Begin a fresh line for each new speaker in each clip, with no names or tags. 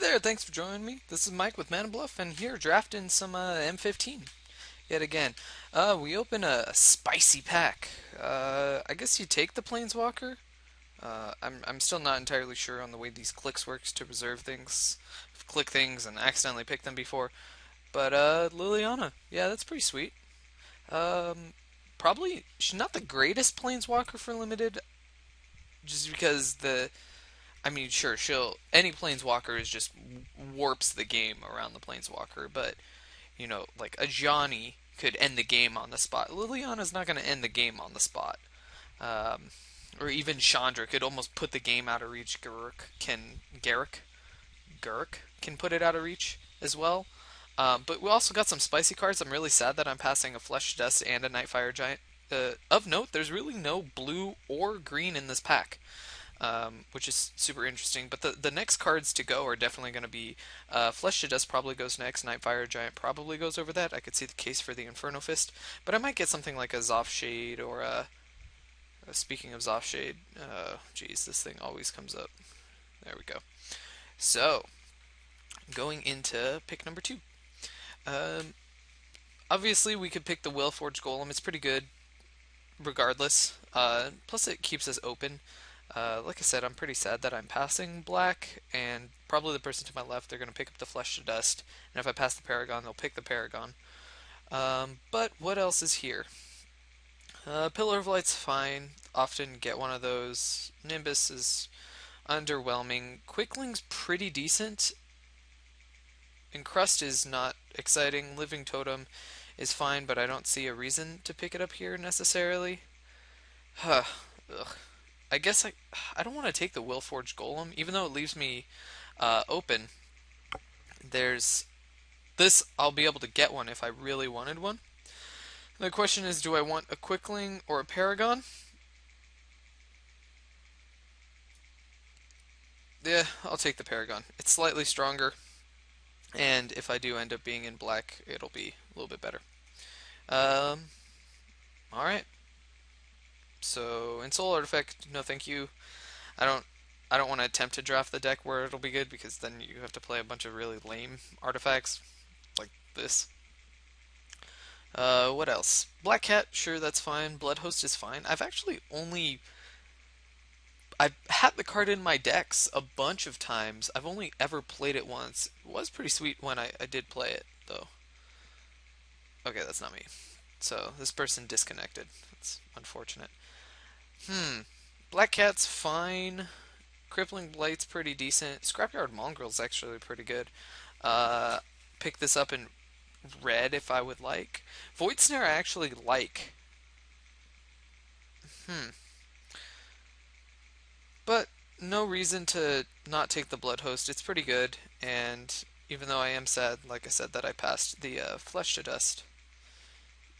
there, thanks for joining me. This is Mike with Mana Bluff, and here drafting some M15 yet again. We open a spicy pack. I guess you take the Planeswalker. I'm still not entirely sure on the way these clicks works to preserve things, click things, and accidentally pick them before. But Liliana, yeah, that's pretty sweet. Um, Probably she's not the greatest Planeswalker for limited, just because I mean, sure, she'll any planeswalker is just warps the game around the planeswalker, but like a Johnny could end the game on the spot. Liliana's not going to end the game on the spot. Um, or even Chandra could almost put the game out of reach. Garruk can put it out of reach as well. But we also got some spicy cards. I'm really sad that I'm passing a Flesh Dust and a Nightfire Giant. Of note, there's really no blue or green in this pack, which is super interesting. But the next cards to go are definitely going to be Flesh to Dust probably goes next. Nightfire Giant probably goes over that. I could see the case for the Inferno Fist, but I might get something like a Zoff Shade or speaking of Zoff Shade, geez, this thing always comes up. There we go. So going into pick number two. Um, Obviously, we could pick the Willforged Golem. It's pretty good regardless. Plus, it keeps us open. Like I said, I'm pretty sad that I'm passing black, and probably the person to my left, they're going to pick up the Flesh to Dust, and if I pass the Paragon, they'll pick the Paragon. But what else is here? Pillar of Light's fine. Often get one of those. Nimbus is underwhelming. Quickling's pretty decent. Encrust is not exciting. Living Totem is fine, but I don't see a reason to pick it up here necessarily. Huh. Ugh. I guess I don't want to take the Willforged Golem, even though it leaves me open. There's this. I'll be able to get one if I really wanted one. The question is, do I want a Quickling or a Paragon? Yeah, I'll take the Paragon. It's slightly stronger, and if I do end up being in black, it'll be a little bit better. Um, all right. So in Soul Artifact, no thank you. I don't I don't want to attempt to draft the deck where it'll be good because then you have to play a bunch of really lame artifacts like this. What else? Black Cat, sure, that's fine. Bloodhost is fine. I've had the card in my decks a bunch of times. I've only ever played it once. It was pretty sweet when I did play it, though. Okay, that's not me. So, this person disconnected. That's unfortunate. Hmm. Black Cat's fine. Crippling Blight's pretty decent. Scrapyard Mongrel's actually pretty good. Uh, Pick this up in red if I would like. Void Snare I actually like. Hmm. But no reason to not take the Blood Host. It's pretty good, and even though I am sad, like I said, that I passed the Flesh to Dust,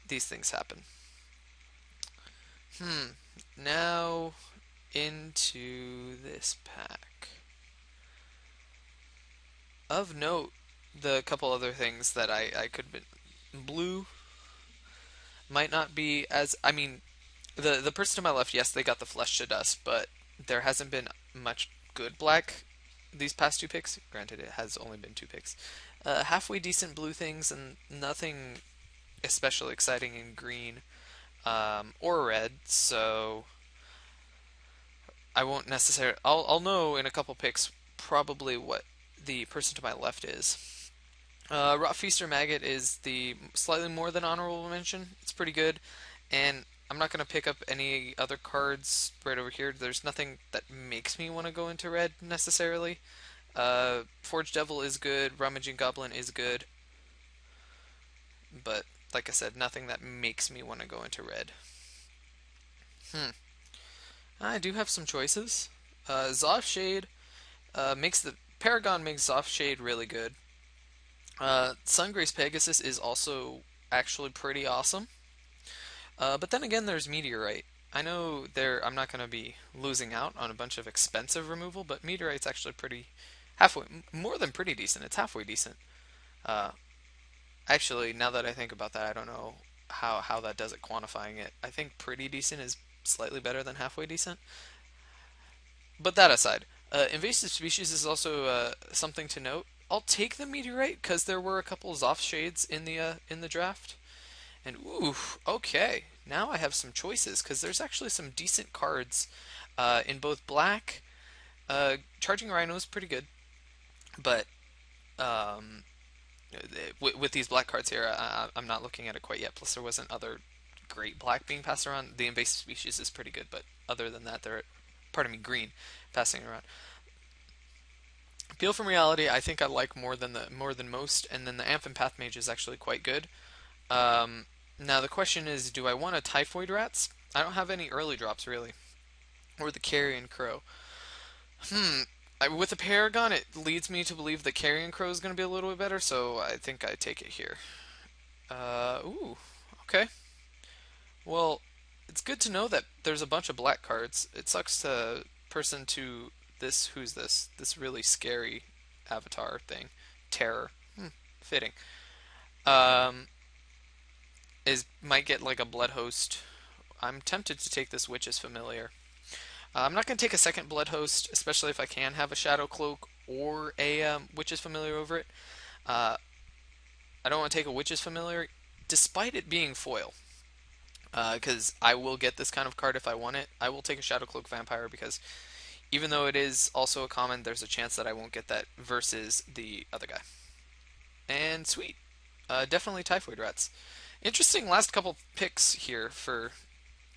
these things happen. Hmm. Now into this pack. Of note, the couple other things that I could have been blue might not be as I mean the person to my left, yes, they got the Flesh to Dust, but there hasn't been much good black these past two picks. Granted, it has only been two picks. Halfway decent blue things and nothing especially exciting in green or red. So I won't necessarily. I'll know in a couple picks probably what the person to my left is. Rot Feaster Maggot is the slightly more than honorable mention. It's pretty good, and I'm not going to pick up any other cards right over here. There's nothing that makes me want to go into red necessarily. Forged Devil is good. Rummaging Goblin is good, but like I said, nothing that makes me want to go into red. Hmm. I do have some choices. Zoff Shade makes the Paragon makes Zoff Shade really good. Sungrace Pegasus is also actually pretty awesome. But then again, there's Meteorite. I know I'm not going to be losing out on a bunch of expensive removal, but Meteorite's actually pretty halfway, more than pretty decent. It's halfway decent. Uh, Actually, now that I think about that, I don't know how that does it quantifying it. I think pretty decent is slightly better than halfway decent. But that aside, Invasive species is also something to note. I'll take the meteorite because there were a couple Zoff shades in the draft. And ooh, okay. Now I have some choices because there's actually some decent cards in both black. Charging Rhino is pretty good, but um, with these black cards here, I'm not looking at it quite yet. Plus, there wasn't other great black being passed around. The invasive species is pretty good, but other than that, pardon me, green passing around. Appeal from Reality, I think I like more than most, and then the Amphan Path Mage is actually quite good. Now the question is, do I want a Typhoid Rats? I don't have any early drops really, or the Carrion Crow. Hmm. With the Paragon, it leads me to believe the Carrion Crow is going to be a little bit better, so I think I take it here. Ooh. Okay. Well, it's good to know that there's a bunch of black cards. It sucks to person to this. Who's this? This really scary avatar thing. Terror. Fitting. Um, is might get like a Blood Host. I'm tempted to take this Witch's Familiar. I'm not going to take a second Blood Host, especially if I can have a Shadow Cloak or a Witch's Familiar over it. Uh, I don't want to take a Witch's Familiar, despite it being foil, because I will get this kind of card if I want it. I will take a Shadow Cloak Vampire because even though it is also a common, there's a chance that I won't get that versus the other guy. And sweet. Definitely Typhoid Rats. Interesting last couple picks here for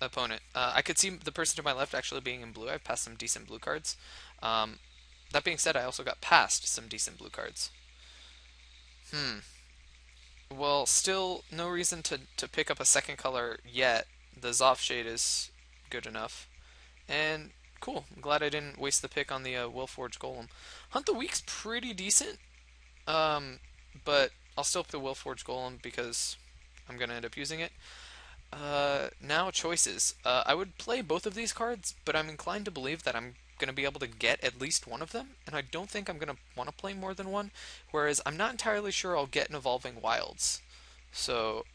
opponent. I could see the person to my left actually being in blue. I've passed some decent blue cards. Um, that being said, I also got past some decent blue cards. Hmm. Well, still no reason to pick up a second color yet. The Zoff shade is good enough. And cool. I'm glad I didn't waste the pick on the Willforge Golem. Hunt the Weak's pretty decent, um, but I'll still pick the Willforge Golem because I'm going to end up using it. Now choices. I would play both of these cards, but I'm inclined to believe that I'm going to be able to get at least one of them, and I don't think I'm going to want to play more than one, whereas I'm not entirely sure I'll get an Evolving Wilds. So,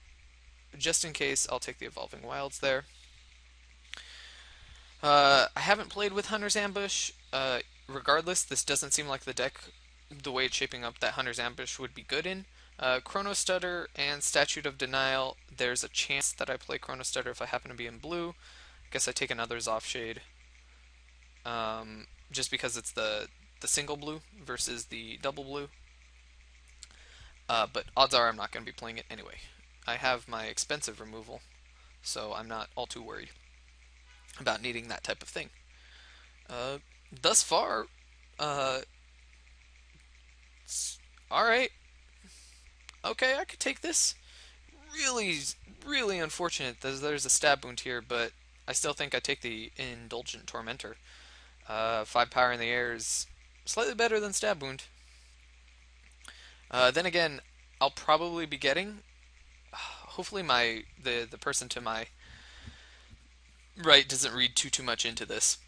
just in case, I'll take the Evolving Wilds there. I haven't played with Hunter's Ambush. Regardless, this doesn't seem like the deck, the way it's shaping up, that Hunter's Ambush would be good in. Chrono Stutter and Statute of Denial, there's a chance that I play Chrono Stutter if I happen to be in blue. I guess I take another Zoff Shade, just because it's the single blue versus the double blue. But odds are I'm not going to be playing it anyway. I have my expensive removal, so I'm not all too worried about needing that type of thing. Uh, Thus far, uh, all right, okay, I could take this. Really, really unfortunate that there's a stab wound here, but I still think I take the Indulgent Tormentor. 5 power in the air is slightly better than stab wound. Then again, I'll probably be getting. Hopefully, the person to my right doesn't read too much into this.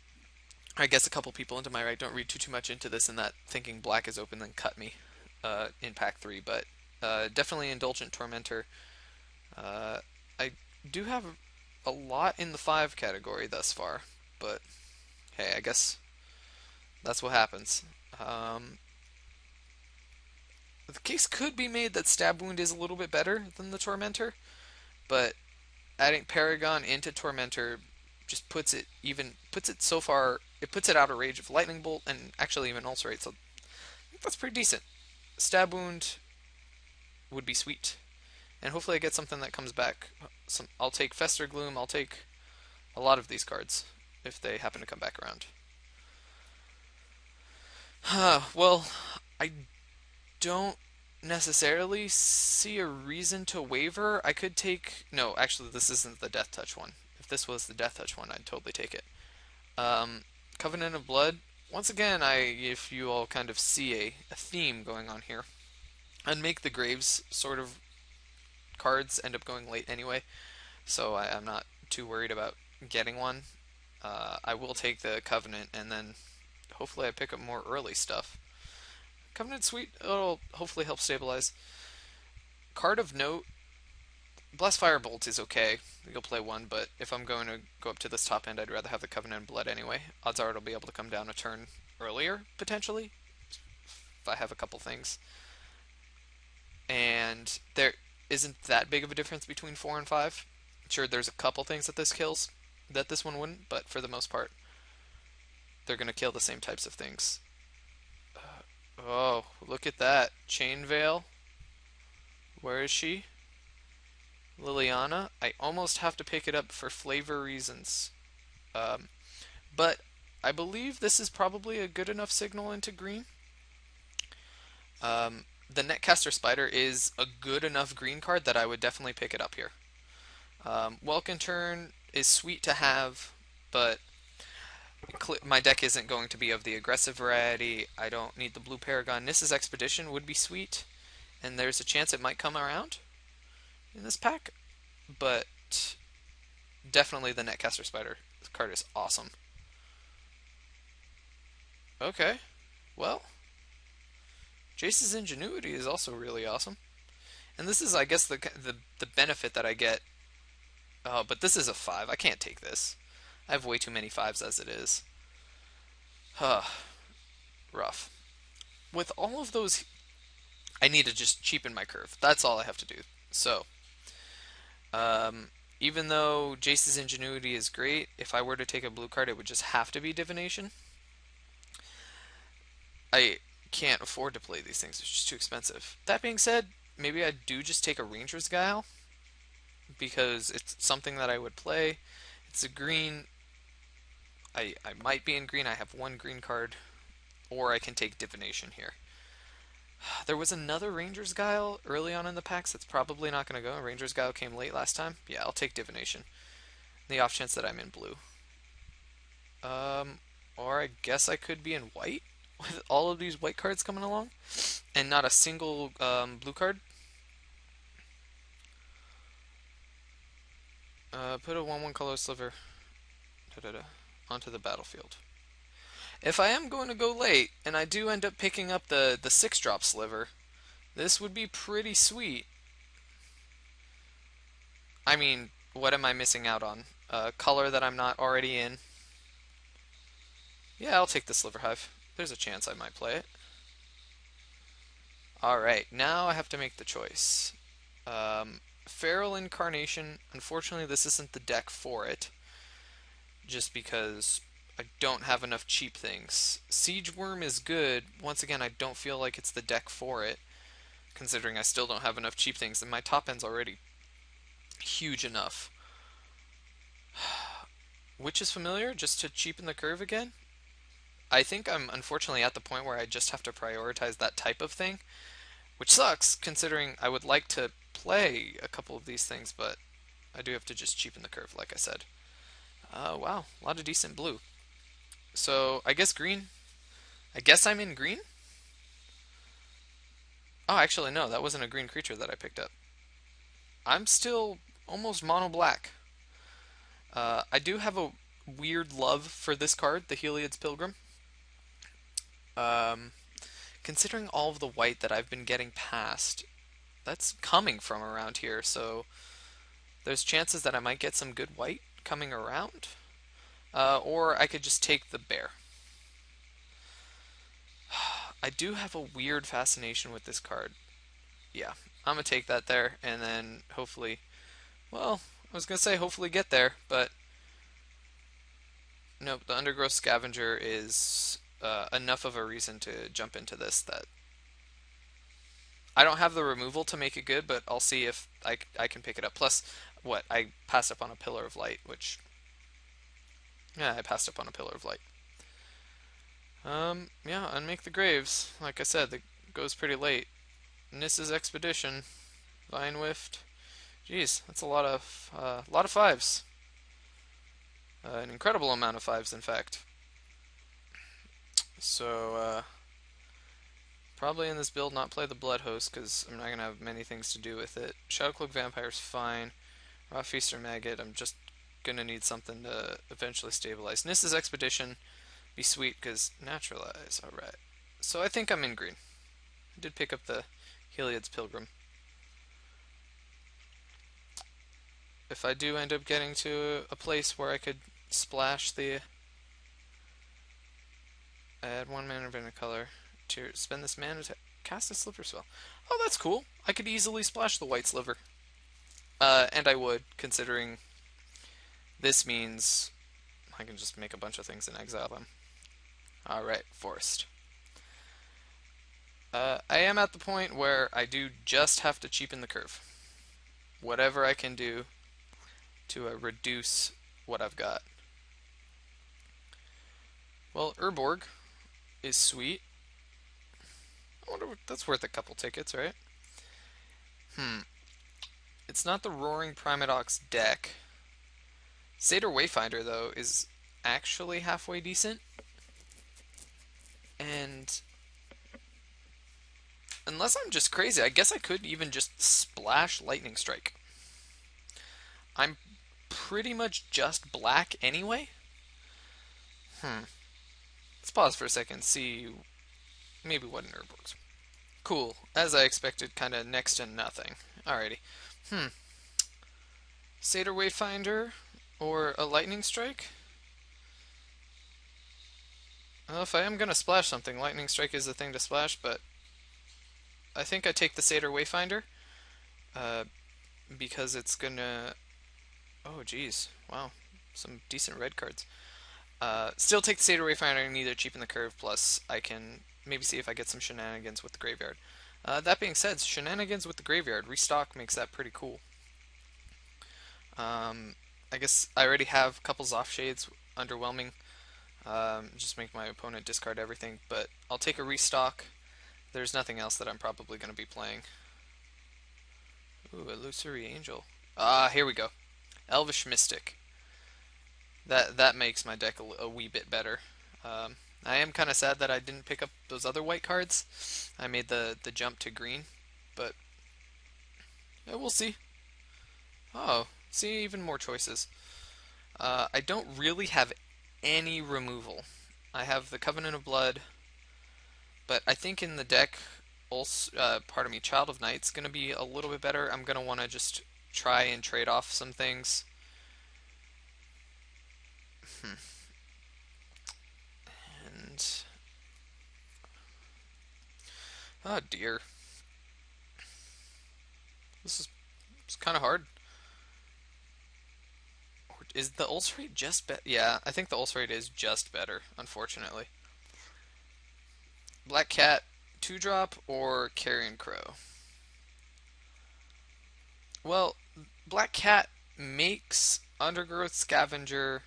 I guess a couple people into my right don't read too much into this, and that thinking black is open then cut me in pack 3. But definitely Indulgent Tormentor. I do have a lot in the 5 category thus far, but hey, I guess that's what happens. Um, the case could be made that Stab Wound is a little bit better than the Tormentor, but adding Paragon into Tormentor just puts it so far, it puts it out of range of Lightning Bolt and actually even Ulcerate, so that's pretty decent. Stab Wound would be sweet, and hopefully I get something that comes back. I'll take Fester Gloom, I'll take a lot of these cards if they happen to come back around. Well, I don't necessarily see a reason to waver. I could take. No, actually, this isn't the Death Touch one. If this was the Death Touch one, I'd totally take it. Um, Covenant of Blood. Once again, if you all kind of see a theme going on here, and make the Graves sort of cards end up going late anyway, so I'm not too worried about getting one. I will take the Covenant, and then hopefully I pick up more early stuff. Covenant Sweet, it'll hopefully help stabilize. Card of note, Blast Firebolt is okay. You'll play one, but if I'm going to go up to this top end, I'd rather have the Covenant Blood anyway. Odds are it'll be able to come down a turn earlier, potentially, if I have a couple things. And there isn't that big of a difference between 4 and 5. Sure, there's a couple things that this kills that this one wouldn't, but for the most part, they're going to kill the same types of things. Oh, look at that. Chain Veil. Where is she? Liliana. I almost have to pick it up for flavor reasons. Um, but I believe this is probably a good enough signal into green. The Netcaster Spider is a good enough green card that I would definitely pick it up here. Welkin Turn is sweet to have, but my deck isn't going to be of the aggressive variety. I don't need the blue Paragon. Nissa's Expedition would be sweet, and there's a chance it might come around in this pack, but definitely the Netcaster Spider card is awesome. Okay, well, Jace's Ingenuity is also really awesome. And this is, I guess, the benefit that I get. Oh, but this is a 5. I can't take this. I have way too many 5s as it is. Huh, rough. With all of those, I need to just cheapen my curve. That's all I have to do. So, um, even though Jace's Ingenuity is great, if I were to take a blue card, it would just have to be Divination. I can't afford to play these things. It's just too expensive. That being said, maybe I do just take a Ranger's Guile because it's something that I would play. It's a green. I might be in green. I have one green card, or I can take Divination here. There was another Ranger's Guile early on in the packs that's probably not going to go. Ranger's Guile came late last time. Yeah, I'll take Divination. The off chance that I'm in blue. Or I guess I could be in white with all of these white cards coming along and not a single blue card. Put a 1/1 color sliver onto the battlefield. If I am going to go late and I do end up picking up the 6-drop sliver, this would be pretty sweet. I mean, what am I missing out on? A color that I'm not already in. Yeah, I'll take the Sliver Hive. There's a chance I might play it. Alright, now I have to make the choice. Feral Incarnation, unfortunately this isn't the deck for it, just because I don't have enough cheap things. Siege Worm is good. Once again, I don't feel like it's the deck for it, considering I still don't have enough cheap things, and my top end's already huge enough. Which is familiar, just to cheapen the curve again? I think I'm unfortunately at the point where I just have to prioritize that type of thing, which sucks considering I would like to play a couple of these things, but I do have to just cheapen the curve, like I said. Wow, a lot of decent blue. So I guess green. I guess I'm in green? Oh, actually, no, that wasn't a green creature that I picked up. I'm still almost mono black. I do have a weird love for this card, the Heliod's Pilgrim. Um, Considering all of the white that I've been getting past, that's coming from around here, so there's chances that I might get some good white coming around. Or I could just take the bear. I do have a weird fascination with this card. Yeah, I'm gonna take that there, and then hopefully, well, I was gonna say hopefully get there, but nope, the Undergrowth Scavenger is enough of a reason to jump into this that I don't have the removal to make it good, but I'll see if I can pick it up. Plus, what, I passed up on a Pillar of Light, which, yeah, I passed up on a Pillar of Light. Yeah, Unmake the Graves. Like I said, it goes pretty late. Nissa's Expedition, Vine Whift. Jeez, that's a lot of fives. An incredible amount of fives, in fact. So, probably in this build not play the Blood Host, because I'm not going to have many things to do with it. Shadowcloak Vampire's fine. Raw Feaster Maggot, I'm just going to need something to eventually stabilize. Nissa's Expedition, be sweet, because Naturalize, alright. So I think I'm in green. I did pick up the Heliod's Pilgrim. If I do end up getting to a place where I could splash the Add 1 mana of any color to spend this mana to cast a sliver spell. Oh, that's cool. I could easily splash the white sliver. And I would, considering this means I can just make a bunch of things and exile them. Alright, forest. I am at the point where I do just have to cheapen the curve. Whatever I can do to reduce what I've got. Well, Urborg is sweet. I wonder what, that's worth a couple tickets, right? It's not the Roaring Primadox deck. Satyr Wayfinder, though, is actually halfway decent. And unless I'm just crazy, I guess I could even just splash Lightning Strike. I'm pretty much just black anyway. Let's pause for a second, see maybe what an herb works. Cool. As I expected, kind of next to nothing. Alrighty. Satyr Wayfinder or a Lightning Strike? Well, if I am gonna splash something, Lightning Strike is the thing to splash, but I think I take the Satyr Wayfinder. Uh, because it's gonna... Oh, geez. Wow. Some decent red cards. Still take the Satyr Wayfinder and either cheapen the curve, plus I can maybe see if I get some shenanigans with the graveyard. That being said, shenanigans with the graveyard, restock makes that pretty cool. I guess I already have couples off shades, underwhelming. Just make my opponent discard everything, but I'll take a restock. There's nothing else that I'm probably going to be playing. Ooh, Illusory Angel. Here we go. Elvish Mystic. That makes my deck a wee bit better. I am kind of sad that I didn't pick up those other white cards. I made the jump to green, but yeah, we'll see. Oh, see, even more choices. I don't really have any removal. I have the Covenant of Blood, but I think in the deck, also, pardon me, Child of Night's going to be a little bit better. I'm going to want to just try and trade off some things. And oh dear, this is it's kind of hard. Is the Ulcerate just better? Yeah, I think the Ulcerate is just better, unfortunately. Black Cat, 2-drop, or Carrion Crow? Well, Black Cat makes Undergrowth Scavenger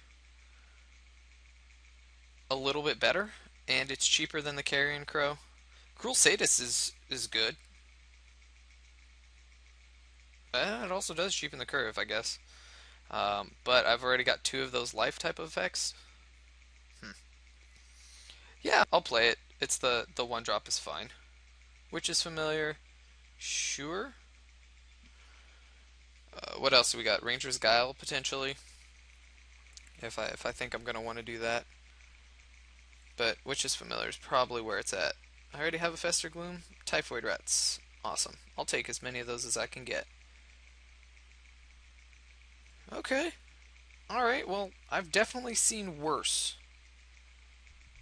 a little bit better, and it's cheaper than the Carrion Crow. Cruel Sadist is good. It also does cheapen the curve, I guess. But I've already got two of those life type of effects. Yeah, I'll play it. It's the 1-drop is fine. Which is familiar? Sure. What else do we got? Ranger's Guile potentially. If I think I'm gonna want to do that. But which is familiar is probably where it's at. I already have a Fester Gloom. Typhoid Rats. Awesome. I'll take as many of those as I can get. Okay. Alright, well, I've definitely seen worse.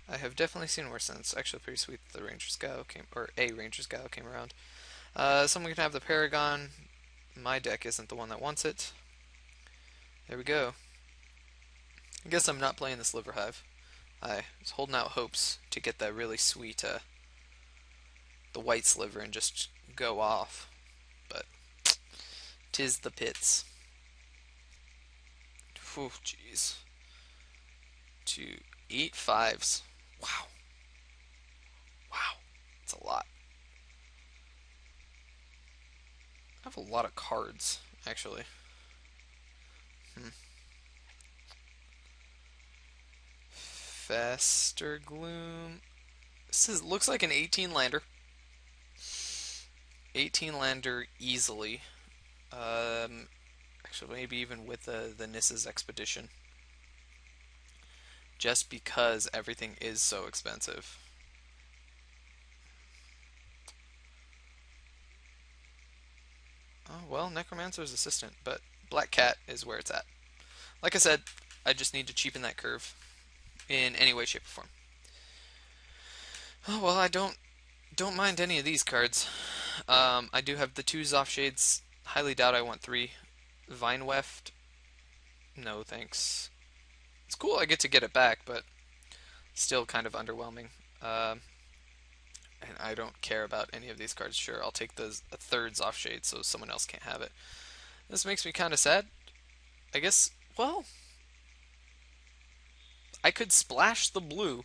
I have definitely seen worse, and it's actually pretty sweet that the Ranger's Guile came, or a Ranger's Guile came around. Someone can have the Paragon. My deck isn't the one that wants it. There we go. I guess I'm not playing the Sliver Hive. I was holding out hopes to get that really sweet, the white sliver and just go off. But, 'tis the pits. Whew, jeez. 2, 8 5s. Wow. Wow. That's a lot. I have a lot of cards, actually. Fester Gloom. Looks like an 18 lander. 18 lander easily. Actually, maybe even with the Nissa's Expedition. Just because everything is so expensive. Oh, well, Necromancer's Assistant, but Black Cat is where it's at. Like I said, I just need to cheapen that curve in any way, shape, or form. Oh well, I don't mind any of these cards. I do have the two Zoff Shades. Highly doubt I want three. Vine Weft. No thanks. It's cool I get it back, but still kind of underwhelming. Um, and I don't care about any of these cards. Sure, I'll take the a third Zoff Shade so someone else can't have it. This makes me kind of sad. I guess. Well, I could splash the blue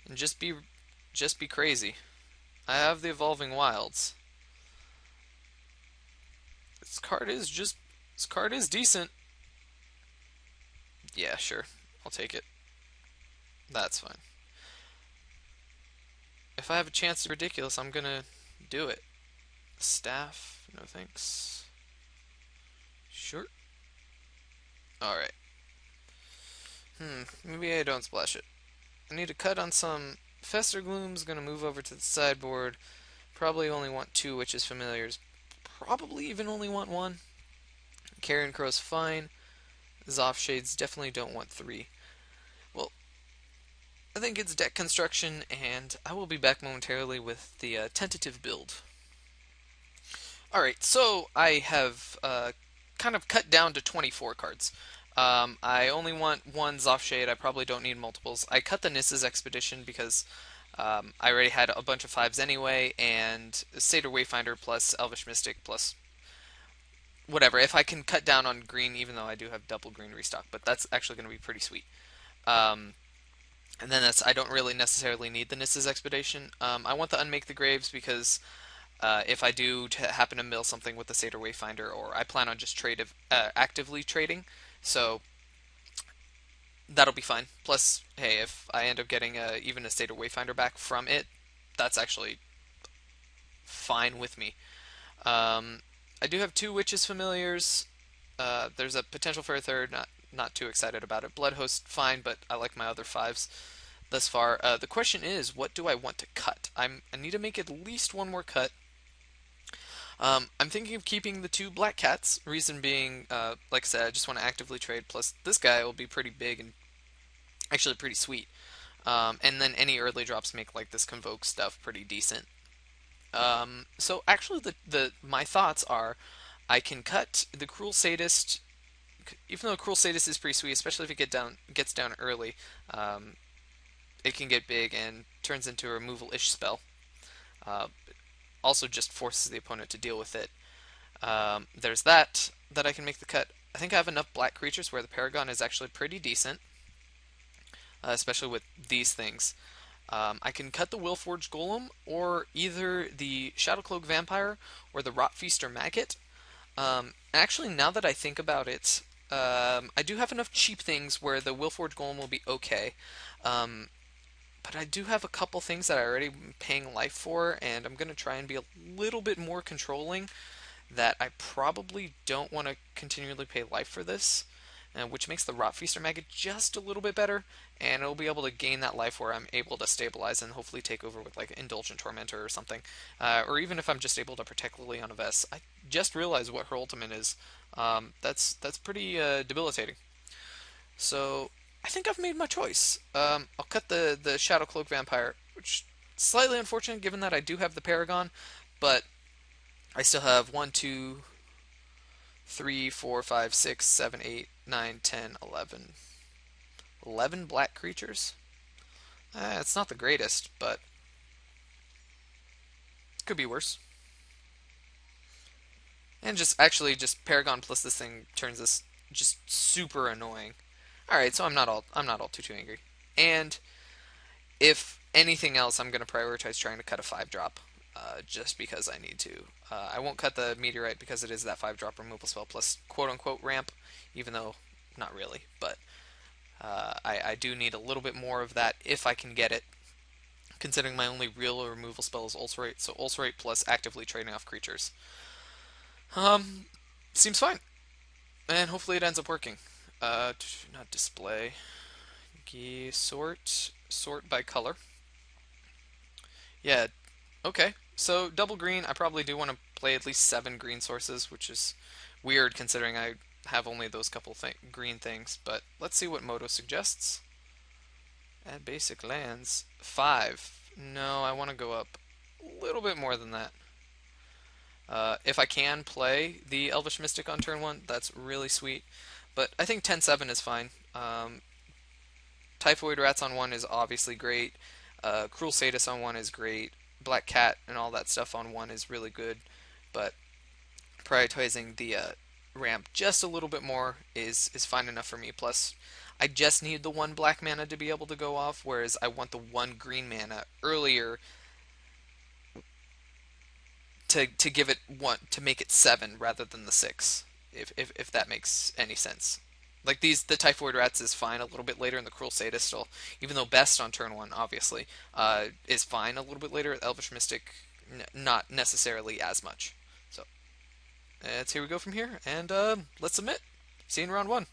and just be crazy. I have the Evolving Wilds. This card is just this card is decent. Yeah, sure. I'll take it. That's fine. If I have a chance to ridiculous, I'm gonna do it. Staff, no thanks. Sure. Alright. Maybe I don't splash it. I need to cut on some Fester Gloom's gonna move over to the sideboard. Probably only want two Witches Familiars. Probably even only want one. Carrion Crow's fine. Zoff Shades definitely don't want three. Well, I think it's deck construction, and I will be back momentarily with the tentative build. Alright, so I have kind of cut down to 24 cards. I only want one Zoff Shade. I probably don't need multiples. I cut the Nissa's Expedition because I already had a bunch of fives anyway, and Satyr Wayfinder plus Elvish Mystic plus whatever. If I can cut down on green, even though I do have double green restock, but that's actually going to be pretty sweet. Um, and then I don't really necessarily need the Nissa's Expedition. I want the Unmake the Graves because if I do happen to mill something with the Satyr Wayfinder, or I plan on just actively trading, so that'll be fine. Plus, hey, if I end up getting even a Satyr Wayfinder back from it, that's actually fine with me. Um, I do have two Witches Familiars. There's a potential for a third. Not too excited about it. Bloodhost, fine, but I like my other fives thus far. The question is, what do I want to cut? I need to make at least one more cut. I'm thinking of keeping the two Black Cats. Reason being, like I said, I just want to actively trade. Plus, this guy will be pretty big and actually pretty sweet. And then any early drops make like this Convoke stuff pretty decent. So actually, the my thoughts are, I can cut the Cruel Sadist, even though Cruel Sadist is pretty sweet, especially if it gets down early. Um, it can get big and turns into a removal-ish spell. Uh, also, just forces the opponent to deal with it. There's that I can make the cut. I think I have enough black creatures where the Paragon is actually pretty decent, especially with these things. I can cut the Willforged Golem, or either the Shadowcloak Vampire, or the Rotfeaster Maggot. Actually, now that I think about it, I do have enough cheap things where the Willforged Golem will be okay. Um, but I do have a couple things that I already am paying life for, and I'm going to try and be a little bit more controlling that I probably don't want to continually pay life for this, which makes the Rotfeaster Maggot just a little bit better, and it'll be able to gain that life where I'm able to stabilize and hopefully take over with like Indulgent Tormentor or something, or even if I'm just able to protect Lily on a Vest. I just realized what her ultimate is. That's pretty debilitating. So I think I've made my choice. I'll cut the Shadow Cloak Vampire, which is slightly unfortunate given that I do have the Paragon, but I still have 1, 2, 3, 4, 5, 6, 7, 8, 9, 10, 11. 11 black creatures? It's not the greatest, but could be worse. And just Paragon plus this thing turns this just super annoying. All right, so I'm not all too angry. And if anything else, I'm going to prioritize trying to cut a 5 drop, just because I need to. I won't cut the Meteorite because it is that 5 drop removal spell plus quote unquote ramp, even though not really. But I do need a little bit more of that if I can get it, considering my only real removal spell is Ulcerate, so Ulcerate plus actively trading off creatures. Um, Seems fine, and hopefully it ends up working. Not display. Sort by color. Yeah, okay. So double green, I probably do want to play at least 7 green sources, which is weird considering I have only those couple green things. But let's see what Moto suggests. Add basic lands. 5. No, I want to go up a little bit more than that. If I can play the Elvish Mystic on turn one, that's really sweet. But I think 10-7 is fine. Typhoid Rats on one is obviously great. Cruel Sadist on one is great. Black Cat and all that stuff on one is really good. But prioritizing the ramp just a little bit more is fine enough for me. Plus, I just need the one black mana to be able to go off, whereas I want the one green mana earlier to give it one to make it seven rather than the six, if that makes any sense. Like these, the Typhoid Rats is fine a little bit later, and the Cruel Sadist still, even though best on turn one, obviously, is fine a little bit later. Elvish Mystic, not necessarily as much. So, let's here we go from here, and let's submit. See you in round one.